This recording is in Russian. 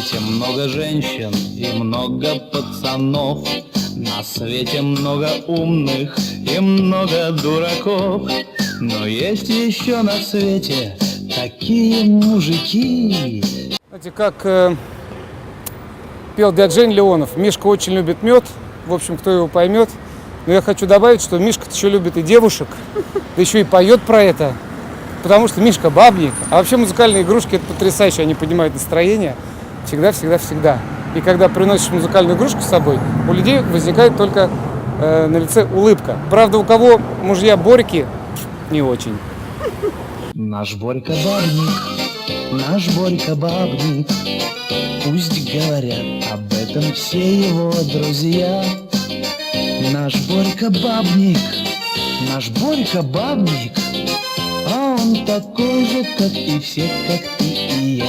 свете много женщин и много пацанов. На свете много умных и много дураков. Но есть еще на свете такие мужики. Знаете, как пел дядя Жень Леонов, Мишка очень любит мед. В общем, кто его поймет. Но я хочу добавить, что Мишка еще любит и девушек, да еще и поет про это. Потому что Мишка бабник. А вообще музыкальные игрушки — это потрясающе, они поднимают настроение. Всегда, всегда, всегда. И когда приносишь музыкальную игрушку с собой, у людей возникает только на лице улыбка. Правда, у кого мужья Борьки, не очень. Наш Борька бабник, пусть говорят об этом все его друзья. Наш Борька бабник, а он такой же, как и все, как ты и я.